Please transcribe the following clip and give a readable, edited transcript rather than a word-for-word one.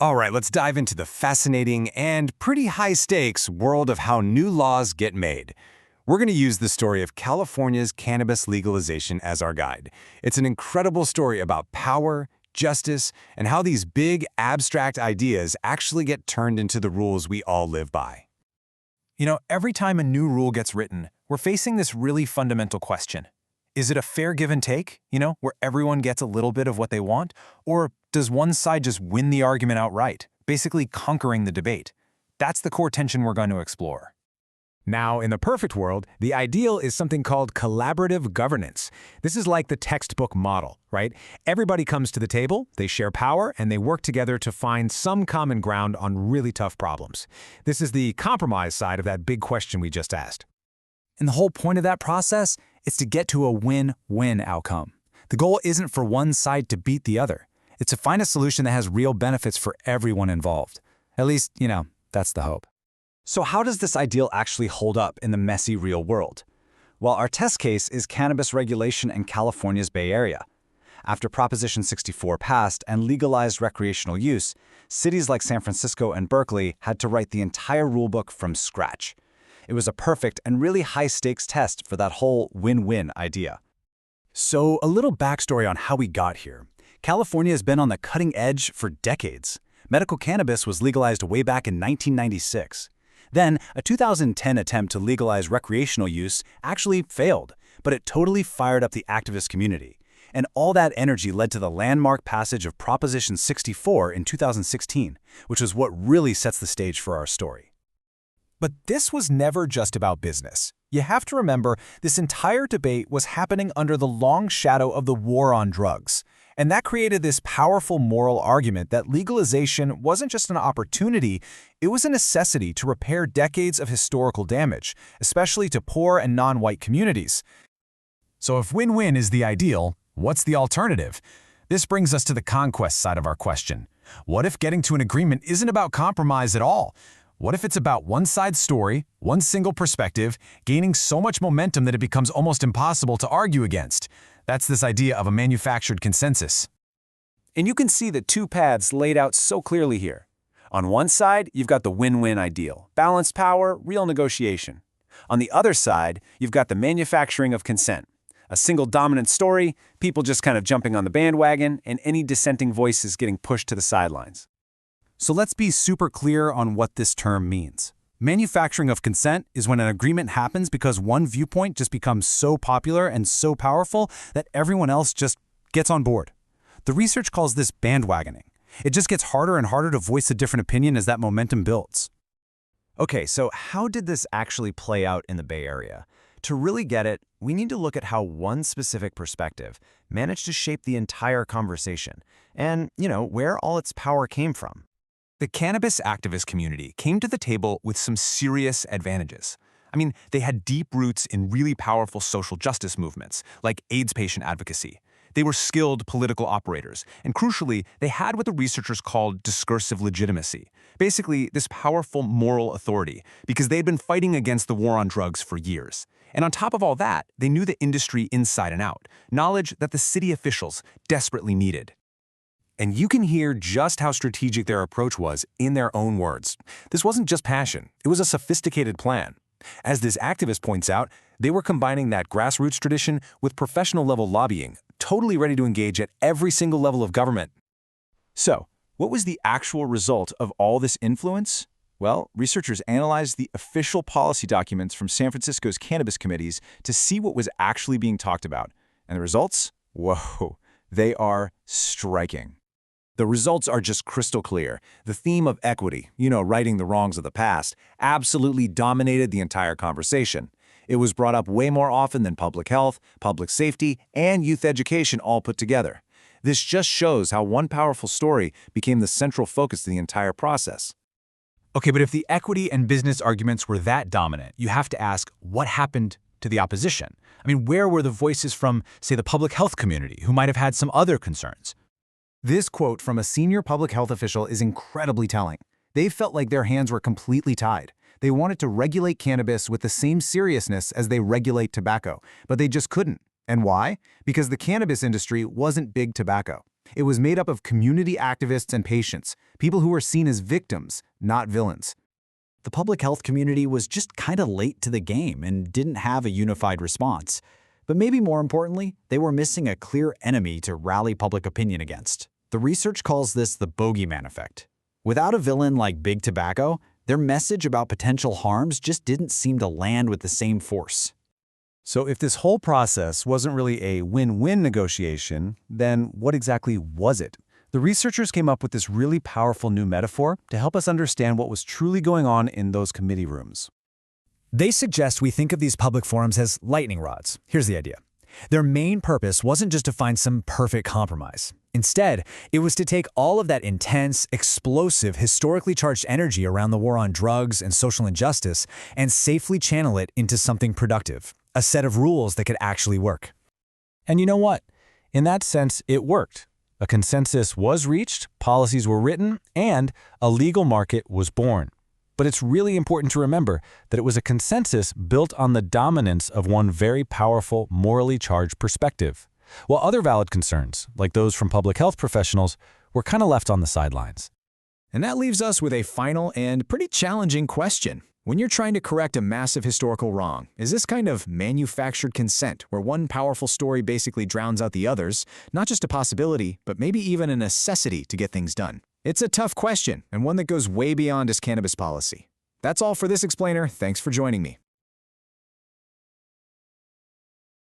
All right, let's dive into the fascinating and pretty high-stakes world of how new laws get made. We're going to use the story of California's cannabis legalization as our guide. It's an incredible story about power, justice, and how these big, abstract ideas actually get turned into the rules we all live by. Every time a new rule gets written, we're facing this really fundamental question. Is it a fair give and take, where everyone gets a little bit of what they want? Or does one side just win the argument outright, basically conquering the debate? That's the core tension we're going to explore. Now, in the perfect world, the ideal is something called collaborative governance. This is like the textbook model, right? Everybody comes to the table, they share power, and they work together to find some common ground on really tough problems. This is the compromise side of that big question we just asked. And the whole point of that process is to get to a win-win outcome. The goal isn't for one side to beat the other. It's to find a solution that has real benefits for everyone involved. At least, that's the hope. So how does this ideal actually hold up in the messy real world? Well, our test case is cannabis regulation in California's Bay Area. After Proposition 64 passed and legalized recreational use, cities like San Francisco and Berkeley had to write the entire rulebook from scratch. It was a perfect and really high-stakes test for that whole win-win idea. So, a little backstory on how we got here. California has been on the cutting edge for decades. Medical cannabis was legalized way back in 1996. Then, a 2010 attempt to legalize recreational use actually failed, but it totally fired up the activist community. And all that energy led to the landmark passage of Proposition 64 in 2016, which is what really sets the stage for our story. But this was never just about business. You have to remember, this entire debate was happening under the long shadow of the war on drugs. And that created this powerful moral argument that legalization wasn't just an opportunity, it was a necessity to repair decades of historical damage, especially to poor and non-white communities. So if win-win is the ideal, what's the alternative? This brings us to the conquest side of our question. What if getting to an agreement isn't about compromise at all? What if it's about one side's story, one single perspective, gaining so much momentum that it becomes almost impossible to argue against? That's this idea of a manufactured consensus. And you can see the two paths laid out so clearly here. On one side, you've got the win-win ideal, balanced power, real negotiation. On the other side, you've got the manufacturing of consent, a single dominant story, people just kind of jumping on the bandwagon, and any dissenting voices getting pushed to the sidelines. So let's be super clear on what this term means. Manufacturing of consent is when an agreement happens because one viewpoint just becomes so popular and so powerful that everyone else just gets on board. The research calls this bandwagoning. It just gets harder and harder to voice a different opinion as that momentum builds. Okay, so how did this actually play out in the Bay Area? To really get it, we need to look at how one specific perspective managed to shape the entire conversation and, where all its power came from. The cannabis activist community came to the table with some serious advantages. They had deep roots in really powerful social justice movements, like AIDS patient advocacy. They were skilled political operators, and crucially, they had what the researchers called discursive legitimacy, basically this powerful moral authority, because they had been fighting against the war on drugs for years. And on top of all that, they knew the industry inside and out, knowledge that the city officials desperately needed. And you can hear just how strategic their approach was in their own words. This wasn't just passion, it was a sophisticated plan. As this activist points out, they were combining that grassroots tradition with professional-level lobbying, totally ready to engage at every single level of government. So, what was the actual result of all this influence? Well, researchers analyzed the official policy documents from San Francisco's cannabis committees to see what was actually being talked about. And the results? Whoa, they are striking. The results are just crystal clear. The theme of equity, righting the wrongs of the past, absolutely dominated the entire conversation. It was brought up way more often than public health, public safety, and youth education all put together. This just shows how one powerful story became the central focus of the entire process. Okay, but if the equity and business arguments were that dominant, you have to ask, what happened to the opposition? Where were the voices from, say, the public health community, who might have had some other concerns? This quote from a senior public health official is incredibly telling. They felt like their hands were completely tied. They wanted to regulate cannabis with the same seriousness as they regulate tobacco, but they just couldn't. And why? Because the cannabis industry wasn't big tobacco. It was made up of community activists and patients, people who were seen as victims, not villains. The public health community was just kind of late to the game and didn't have a unified response. But maybe more importantly, they were missing a clear enemy to rally public opinion against. The research calls this the bogeyman effect. Without a villain like Big Tobacco, their message about potential harms just didn't seem to land with the same force. So if this whole process wasn't really a win-win negotiation, then what exactly was it? The researchers came up with this really powerful new metaphor to help us understand what was truly going on in those committee rooms. They suggest we think of these public forums as lightning rods. Here's the idea. Their main purpose wasn't just to find some perfect compromise. Instead, it was to take all of that intense, explosive, historically charged energy around the war on drugs and social injustice and safely channel it into something productive, a set of rules that could actually work. And you know what? In that sense, it worked. A consensus was reached, policies were written, and a legal market was born. But it's really important to remember that it was a consensus built on the dominance of one very powerful, morally charged perspective, while other valid concerns, like those from public health professionals, were kind of left on the sidelines. And that leaves us with a final and pretty challenging question. When you're trying to correct a massive historical wrong, is this kind of manufactured consent where one powerful story basically drowns out the others, not just a possibility, but maybe even a necessity to get things done? It's a tough question, and one that goes way beyond just cannabis policy. That's all for this explainer. Thanks for joining me.